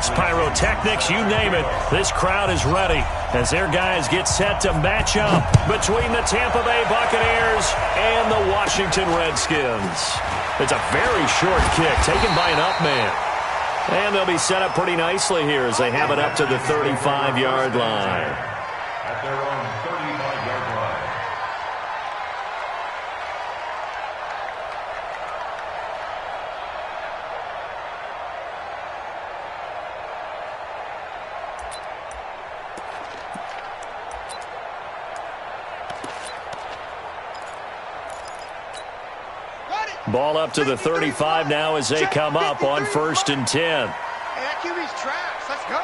fireworks, pyrotechnics, you name it. This crowd is ready as their guys get set to match up between the Tampa Bay Buccaneers and the Washington Redskins. It's a very short kick taken by an up man. And they'll be set up pretty nicely here as they have it up to the 35-yard line. At their own 35-yard line. Ball up to the 35 now as they come up on 1st and 10. Hey, that QB's trash. Let's go.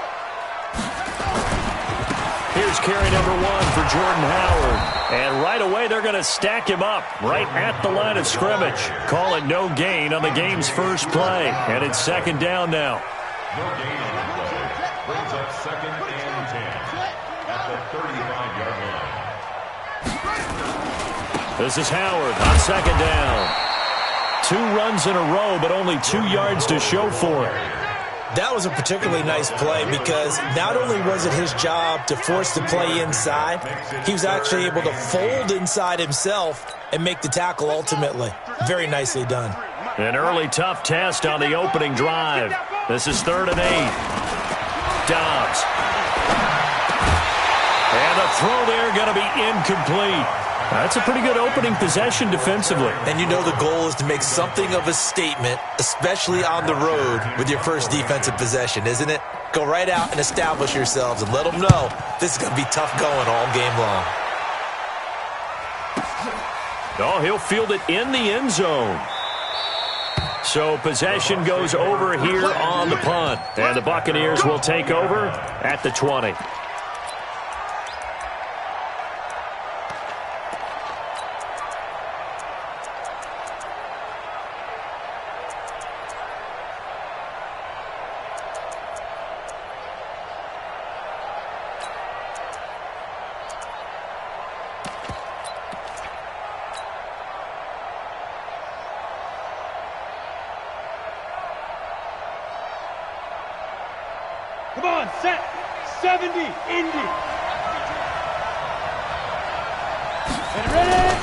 Here's carry number 1 for Jordan Howard. And right away they're going to stack him up right at the line of scrimmage. Call it no gain on the game's first play. And it's 2nd down now. No gain on the play. Brings up 2nd and 10 at the 35-yard line. This is Howard on 2nd down. 2 runs in a row, but only 2 yards to show for it. That was a particularly nice play because not only was it his job to force the play inside, he was actually able to fold inside himself and make the tackle ultimately. Very nicely done. An early tough test on the opening drive. This is 3rd and 8. Dobbs. And the throw there going to be incomplete. That's a pretty good opening possession defensively. And you know the goal is to make something of a statement, especially on the road with your first defensive possession, isn't it? Go right out and establish yourselves and let them know this is going to be tough going all game long. Oh, he'll field it in the end zone. So possession goes over here on the punt. And the Buccaneers will take over at the 20. Come on, set. 70, Indy. Get ready.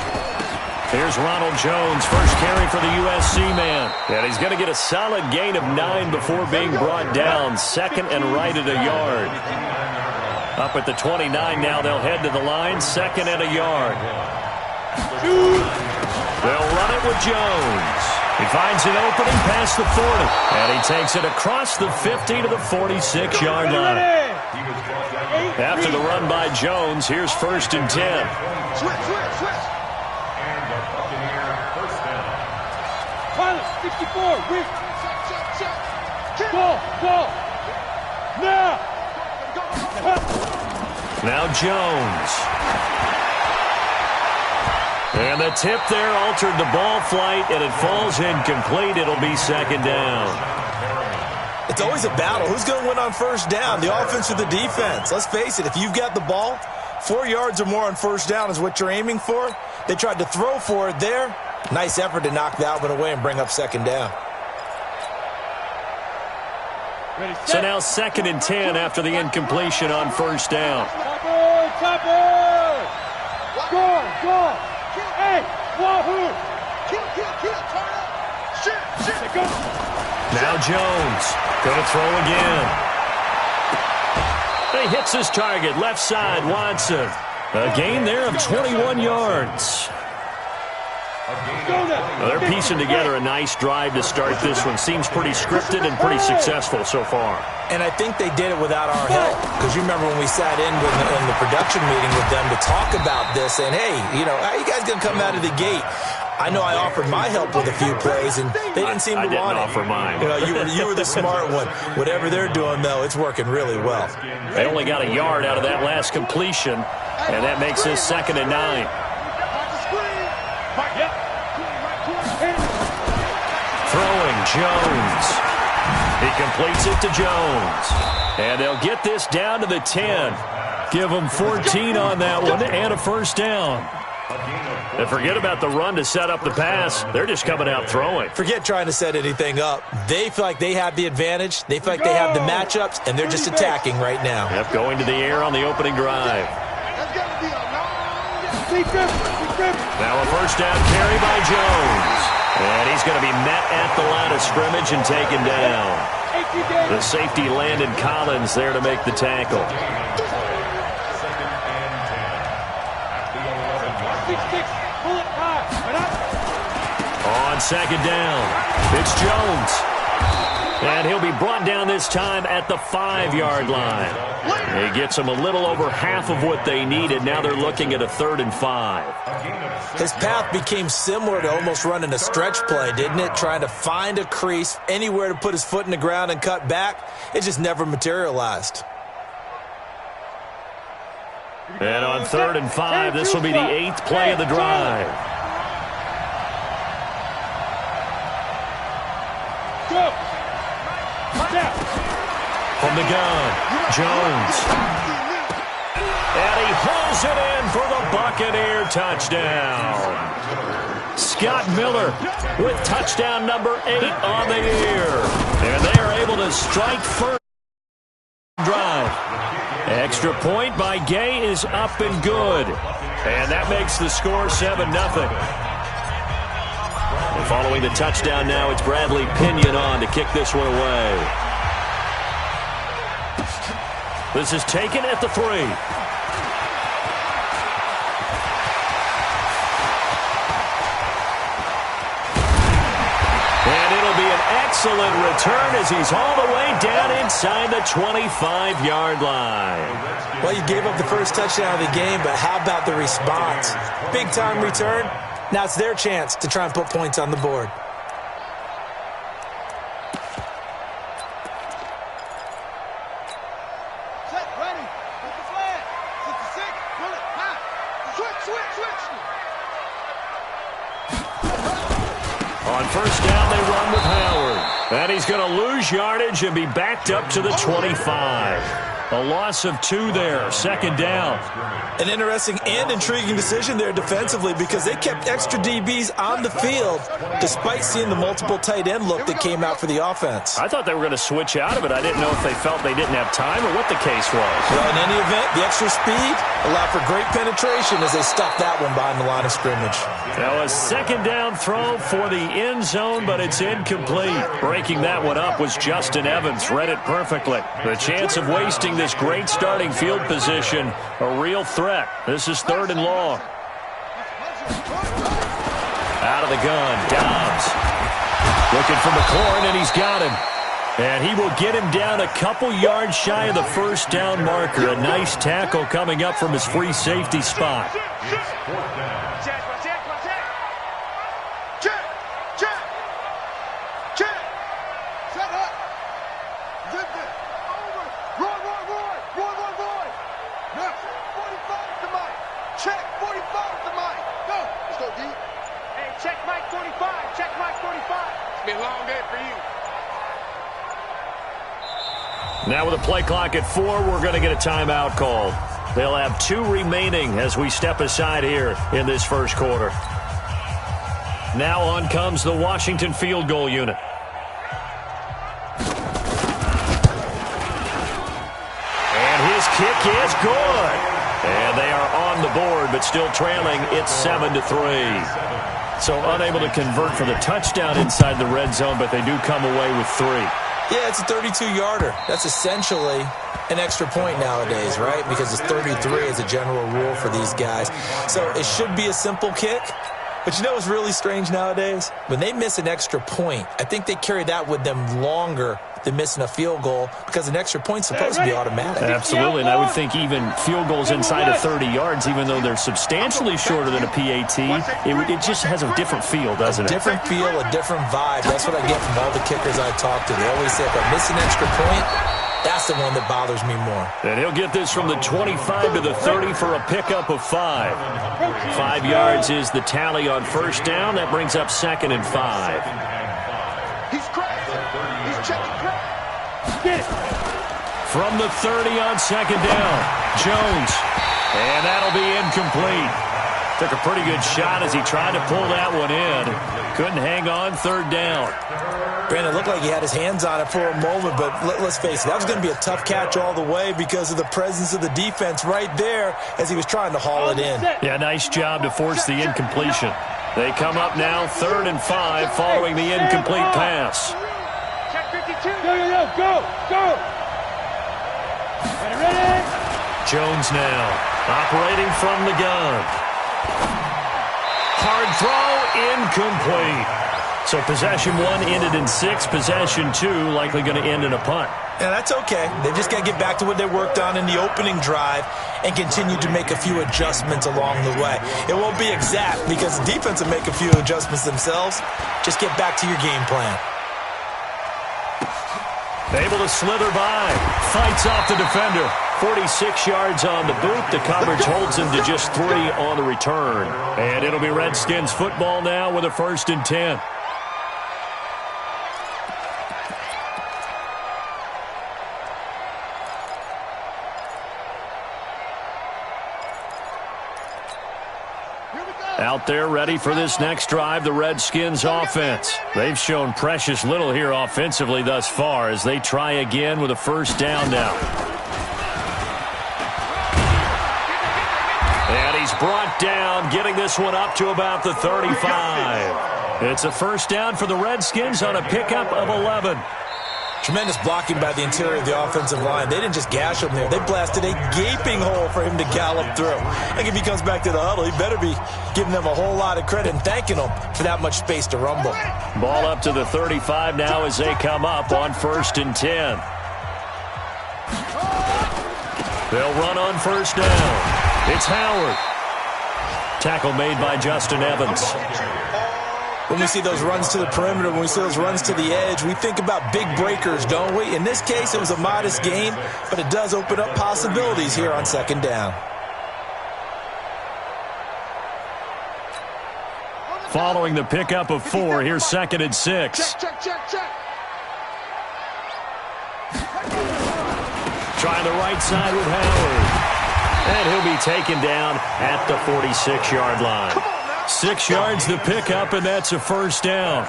Here's Ronald Jones, first carry for the USC man. And he's going to get a solid gain of 9 before being brought down. 2nd and right at a yard. Up at the 29 now, they'll head to the line. 2nd and a yard. They'll run it with Jones. He finds an opening past the 40. And he takes it across the 50 to the 46-yard line. After the run by Jones, here's 1st and 10. Switch. And the Buccaneer first down. Pilot, 64, wait. Go. Now. Now Jones. And the tip there altered the ball flight, and it falls incomplete. It'll be 2nd down. It's always a battle. Who's going to win on 1st down, the offense or the defense? Let's face it, if you've got the ball, 4 yards or more on 1st down is what you're aiming for. They tried to throw for it there. Nice effort to knock that one away and bring up 2nd down. So now 2nd and 10 after the incompletion on 1st down. Topper! Go! Hey, wahoo! Kill, turn up! Shit! Go! Now Jones, going to throw again. He hits his target, left side, Watson. A gain there of 21 yards. They're piecing together a nice drive to start this one. Seems pretty scripted and pretty successful so far. And I think they did it without our help. Because you remember when we sat in the production meeting with them to talk about this, saying, hey, how are you guys going to come out of the gate? I know I offered my help with a few plays, and they didn't seem to want it. I didn't offer mine. You were the smart one. Whatever they're doing, though, it's working really well. They only got a yard out of that last completion, and that makes this 2nd and 9. Throwing Jones. He completes it to Jones. And they'll get this down to the 10. Give them 14 on that one and a 1st down. And forget about the run to set up the pass. They're just coming out throwing. Forget trying to set anything up. They feel like they have the advantage. They feel like they have the matchups, and they're just attacking right now. Yep, going to the air on the opening drive. Now a first down carry by Jones. And he's going to be met at the line of scrimmage and taken down. The safety Landon Collins there to make the tackle. On second down, it's Jones. And he'll be brought down this time at the 5-yard line. He gets them a little over half of what they needed. Now they're looking at a 3rd and 5. His path became similar to almost running a stretch play, didn't it? Trying to find a crease, anywhere to put his foot in the ground and cut back. It just never materialized. And on 3rd and 5, this will be the 8th play of the drive. Go! From the gun, Jones. And he hauls it in for the Buccaneer touchdown. Scott Miller with touchdown number 8 on the year. And they are able to strike first drive. Extra point by Gay is up and good. And that makes the score 7-0. And following the touchdown now, it's Bradley Pinion on to kick this one away. This is taken at the 3. And it'll be an excellent return as he's all the way down inside the 25-yard line. Well, you gave up the first touchdown of the game, but how about the response? Big-time return. Now it's their chance to try and put points on the board. Set, ready. Put the flag. 66. Pull it. High. Switch. On first down, they run with Howard. And he's going to lose yardage and be backed up to the 25. A loss of 2 there, second down. An interesting and intriguing decision there defensively because they kept extra DBs on the field despite seeing the multiple tight end look that came out for the offense. I thought they were going to switch out of it. I didn't know if they felt they didn't have time or what the case was. Well, in any event, the extra speed allowed for great penetration as they stuffed that one behind the line of scrimmage. Now a second down throw for the end zone, but it's incomplete. Breaking that one up was Justin Evans. Read it perfectly. The chance of wasting this great starting field position, a real threat. This is 3rd and long. Out of the gun, Dobbs. Looking for McLaurin, and he's got him. And he will get him down a couple yards shy of the first down marker. A nice tackle coming up from his free safety spot. Now with a play clock at 4, we're going to get a timeout called. They'll have 2 remaining as we step aside here in this first quarter. Now on comes the Washington field goal unit. And his kick is good. And they are on the board, but still trailing. It's 7-3. So unable to convert for the touchdown inside the red zone, but they do come away with 3. Yeah, it's a 32-yarder. That's essentially an extra point nowadays, right? Because it's 33 as a general rule for these guys. So it should be a simple kick. But you know what's really strange nowadays? When they miss an extra point, I think they carry that with them longer than missing a field goal because an extra point's supposed to be automatic. Absolutely, and I would think even field goals inside of 30 yards, even though they're substantially shorter than a PAT, it just has a different feel, doesn't it? A different feel, a different vibe. That's what I get from all the kickers I talk to. They always say if I miss an extra point, that's the one that bothers me more. And he'll get this from the 25 to the 30 for a pickup of 5. 5 yards is the tally on first down. That brings up 2nd and 5. He's cracked. He's checking crack. Get it. From the 30 on second down, Jones. And that'll be incomplete. Took a pretty good shot as he tried to pull that one in. Couldn't hang on third down. Brandon, it looked like he had his hands on it for a moment, but let's face it, that was going to be a tough catch all the way because of the presence of the defense right there as he was trying to haul it in. Yeah, nice job to force the incompletion. They come up now 3rd and 5 following the incomplete pass. Check 52. Go. Ready? Jones now operating from the gun. Hard throw, incomplete. So possession 1 ended in 6. Possession 2 likely going to end in a punt. Yeah, that's okay. They've just got to get back to what they worked on in the opening drive and continue to make a few adjustments along the way. It won't be exact because the defense will make a few adjustments themselves. Just get back to your game plan. Able to slither by. Fights off the defender. 46 yards on the boot. The coverage holds him to just 3 on the return. And it'll be Redskins football now with a 1st and 10. Out there ready for this next drive, the Redskins offense. They've shown precious little here offensively thus far as they try again with a 1st down now. And he's brought down, getting this one up to about the 35. It's a 1st down for the Redskins on a pickup of 11. Tremendous blocking by the interior of the offensive line. They didn't just gash him there. They blasted a gaping hole for him to gallop through. I think if he comes back to the huddle, he better be giving them a whole lot of credit and thanking them for that much space to rumble. Ball up to the 35 now as they come up on 1st and 10. They'll run on 1st down. It's Howard. Tackle made by Justin Evans. When we see those runs to the perimeter, when we see those runs to the edge, we think about big breakers, don't we? In this case, it was a modest gain, but it does open up possibilities here on 2nd down. Following the pickup of 4, here's 2nd and 6. Check. Trying the right side with Howard. And he'll be taken down at the 46-yard line. 6 yards the pickup, and that's a 1st down.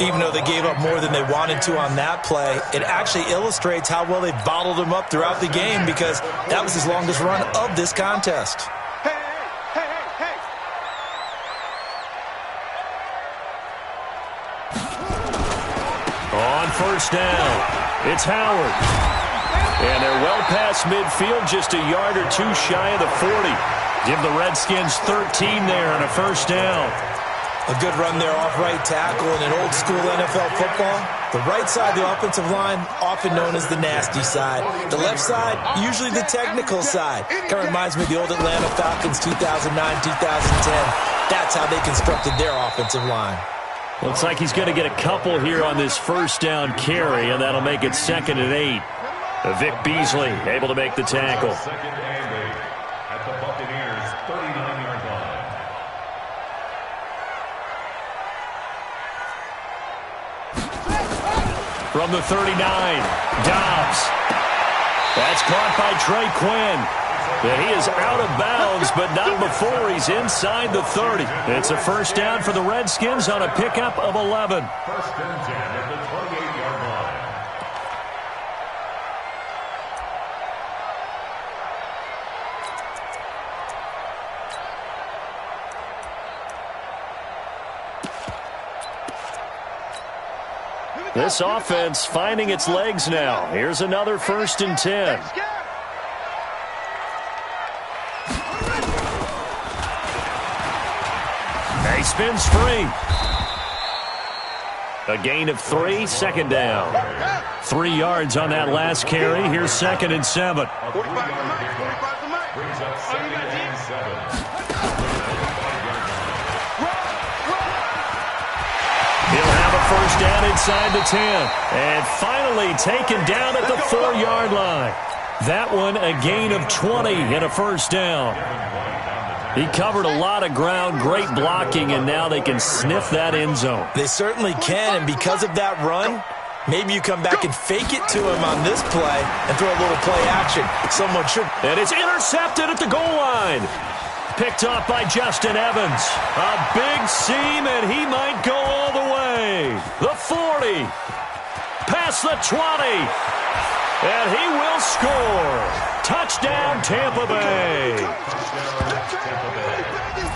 Even though they gave up more than they wanted to on that play, it actually illustrates how well they bottled him up throughout the game because that was his longest run of this contest. Hey. On 1st down, it's Howard. And they're well past midfield, just a yard or 2 shy of the 40. Give the Redskins 13 there and a 1st down. A good run there off right tackle in an old-school NFL football. The right side of the offensive line, often known as the nasty side. The left side, usually the technical side. Kind of reminds me of the old Atlanta Falcons 2009-2010. That's how they constructed their offensive line. Looks like he's going to get a couple here on this 1st down carry, and that'll make it 2nd and 8. Vic Beasley able to make the tackle. 2nd and 8 at the Buccaneers' 39-yard line. From the 39, Dobbs. That's caught by Trey Quinn. And he is out of bounds, but not before he's inside the 30. It's a 1st down for the Redskins on a pickup of 11. 1st and 10 at the 28-yard line. This offense finding its legs now. Here's another 1st and 10. He spins free. A gain of 3, 2nd down. 3 yards on that last carry. Here's 2nd and 7. Brings up 2nd and 7. He'll have a 1st down inside the 10. And finally taken down at the 4-yard line. That one a gain of 20 and a 1st down. He covered a lot of ground, great blocking, and now they can sniff that end zone. They certainly can, and because of that run, maybe you come back and fake it to him on this play and throw a little play action. Someone should. And it's intercepted at the goal line. picked off by Justin Evans. A big seam, and he might go all the way. The 40. Past the 20. And he will score. Touchdown, Tampa Bay.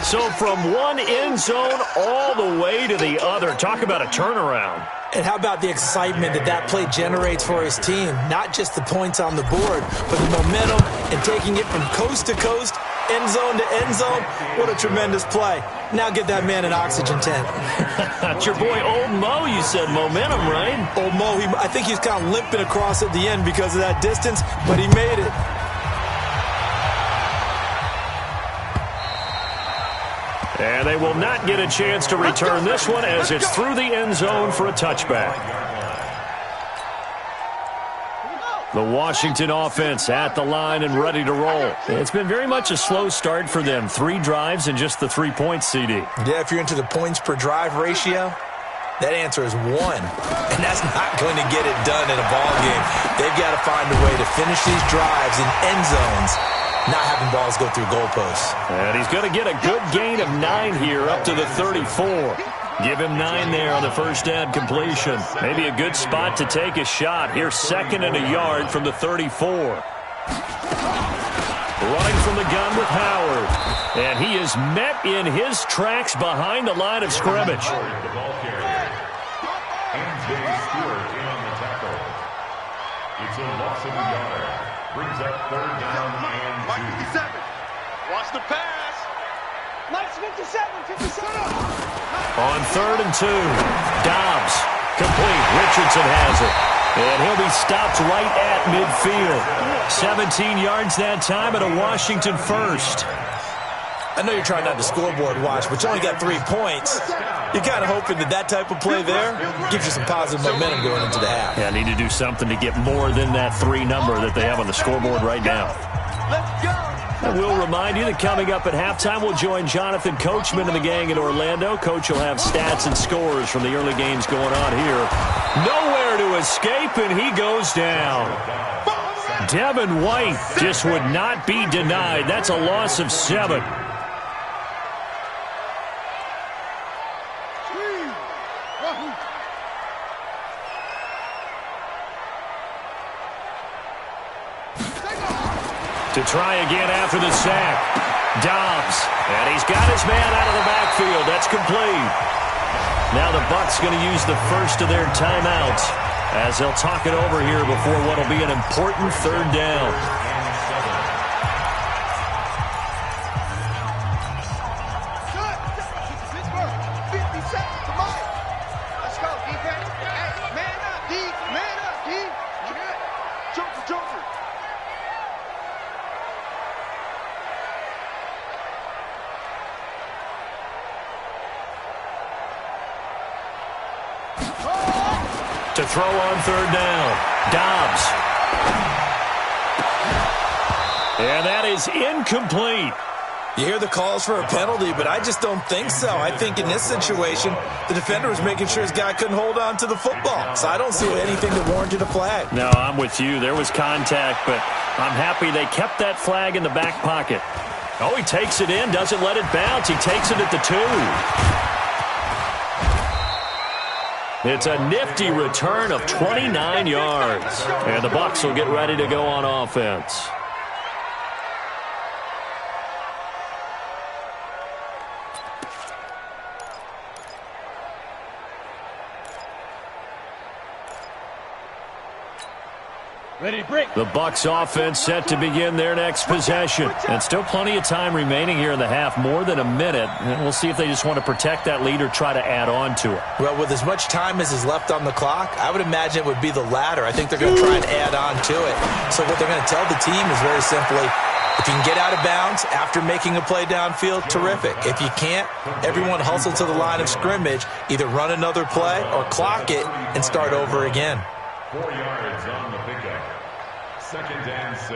So from one end zone all the way to the other. Talk about a turnaround. And how about the excitement that play generates for his team? Not just the points on the board, but the momentum and taking it from coast to coast, end zone to end zone. What a tremendous play. Now get that man an oxygen tent. That's your boy Old Mo, you said. Momentum, right? Old Mo, I think he's kind of limping across at the end because of that distance, but he made it. And they will not get a chance to return this one as it's through the end zone for a touchback. The Washington offense at the line and ready to roll. It's been very much a slow start for them. 3 drives and just the 3 points, CD. Yeah, if you're into the points per drive ratio, that answer is 1. And that's not going to get it done in a ball game. They've got to find a way to finish these drives in end zones, not having balls go through goalposts. And he's going to get a good gain of 9 here up to the 34. Give him 9 there on the first down completion. Maybe a good spot to take a shot. Here's 2nd and a yard from the 34. Running from the gun with Howard. And he is met in his tracks behind the line of scrimmage. It's a loss of a yard. Brings up 3rd down and 2. Watch the pass. Mike's 57. On 3rd and 2. Dobbs. Complete. Richardson has it. And he'll be stopped right at midfield. 17 yards that time and a Washington first. I know you're trying not to scoreboard watch, but you only got 3 points. You're kind of hoping that type of play there gives you some positive momentum going into the half. Yeah, need to do something to get more than that 3 number that they have on the scoreboard right now. Let's go. And we'll remind you that coming up at halftime, we'll join Jonathan Coachman and the gang in Orlando. Coach will have stats and scores from the early games going on here. Nowhere to escape, and he goes down. Devin White just would not be denied. That's a loss of 7. To try again after the sack. Dobbs. And he's got his man out of the backfield. That's complete. Now the Bucs going to use the first of their timeouts as they'll talk it over here before what will be an important 3rd down. To throw on 3rd down. Dobbs. And that is incomplete. You hear the calls for a penalty, but I just don't think so. I think in this situation, the defender was making sure his guy couldn't hold on to the football. So I don't see anything that warranted a flag. No, I'm with you. There was contact, but I'm happy they kept that flag in the back pocket. Oh, he takes it in, doesn't let it bounce. He takes it at the 2. It's a nifty return of 29 yards. And the Bucs will get ready to go on offense. Ready to break. The Bucs offense set to begin their next possession. And still plenty of time remaining here in the half, more than a minute. And we'll see if they just want to protect that lead or try to add on to it. Well, with as much time as is left on the clock, I would imagine it would be the latter. I think they're going to try and add on to it. So what they're going to tell the team is very simply, if you can get out of bounds after making a play downfield, terrific. If you can't, everyone hustle to the line of scrimmage, either run another play or clock it and start over again. 4 yards on the pickup. 2nd and 6.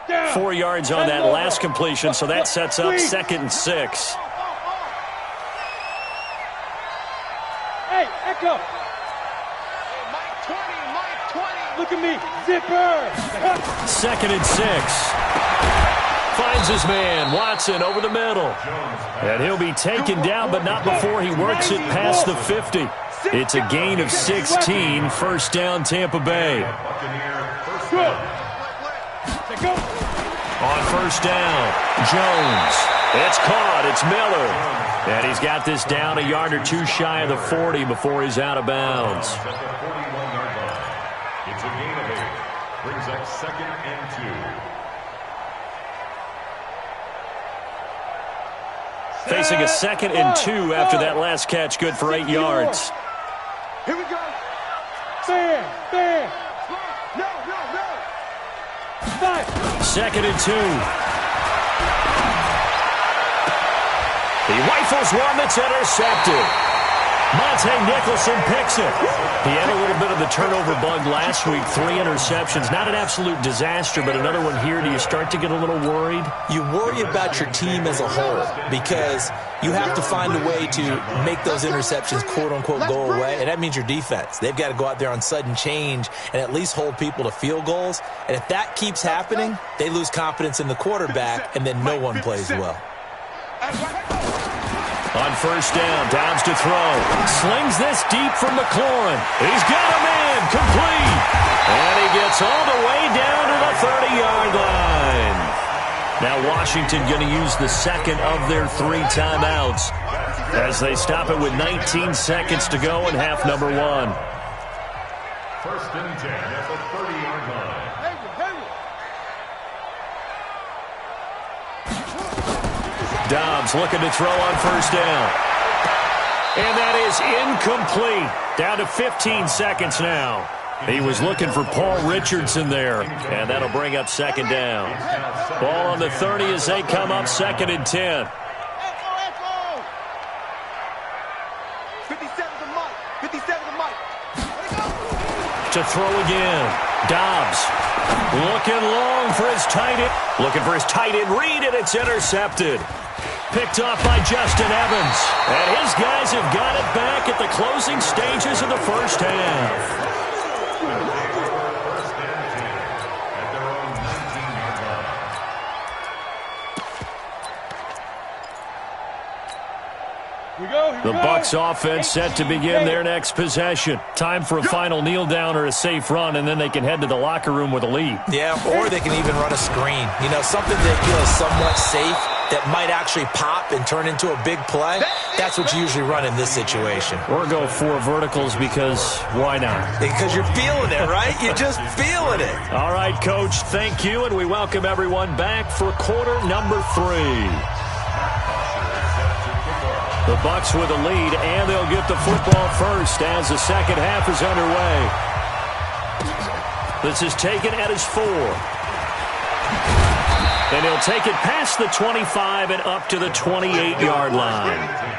Down. 4 yards on that last completion, so that sets up 2nd and 6. Hey, Echo. Mike 20, Look at me. Zipper. 2nd and 6. Finds his man, Watson, over the middle. And he'll be taken down, but not before he works it past the 50. It's a gain of 16, first down Tampa Bay. On first down, Jones. It's caught, it's Miller. And he's got this down a yard or two shy of the 40 before he's out of bounds. It's a gain of 8. Brings up 2nd and 2. Facing a 2nd and 2 after that last catch, good for 8 yards. Here we go. Bam. No. 2nd and 2. He rifles one that's intercepted. Monte Nicholson picks it. He had a little bit of the turnover bug last week. 3 interceptions. Not an absolute disaster, but another one here. Do you start to get a little worried? You worry about your team as a whole because you have to find a way to make those interceptions, quote-unquote, go away, and that means your defense. They've got to go out there on sudden change and at least hold people to field goals. And if that keeps happening, they lose confidence in the quarterback, and then no one plays well. On first down, Dobbs to throw. Slings this deep from McLaurin. He's got a man, complete. And he gets all the way down to the 30-yard line. Now Washington going to use the second of their 3 timeouts as they stop it with 19 seconds to go in half number 1. 1st and 10 at the 30-yard line. Dobbs looking to throw on first down. And that is incomplete. Down to 15 seconds now. He was looking for Paul Richardson there. And that'll bring up 2nd down. Ball on the 30 as they come up 2nd and 10. 57 to Mike. 57 to Mike. To throw again. Dobbs looking long for his tight end. Looking for his tight end read, and it's intercepted. Picked off by Justin Evans. And his guys have got it back at the closing stages of the first half. The Bucs offense set to begin their next possession. Time for a final kneel down or a safe run, and then they can head to the locker room with a lead. Yeah, or they can even run a screen. You know, something that feels somewhat safe that might actually pop and turn into a big play. That's what you usually run in this situation. Or go 4 verticals because why not? Because you're feeling it, right? You're just feeling it. All right, Coach, thank you, and we welcome everyone back for quarter number 3. The Bucs with a lead, and they'll get the football first as the second half is underway. This is taken at his 4. And he'll take it past the 25 and up to the 28-yard line.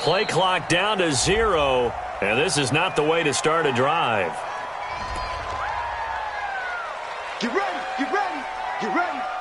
Play clock down to 0, and this is not the way to start a drive. Get ready, get ready, get ready.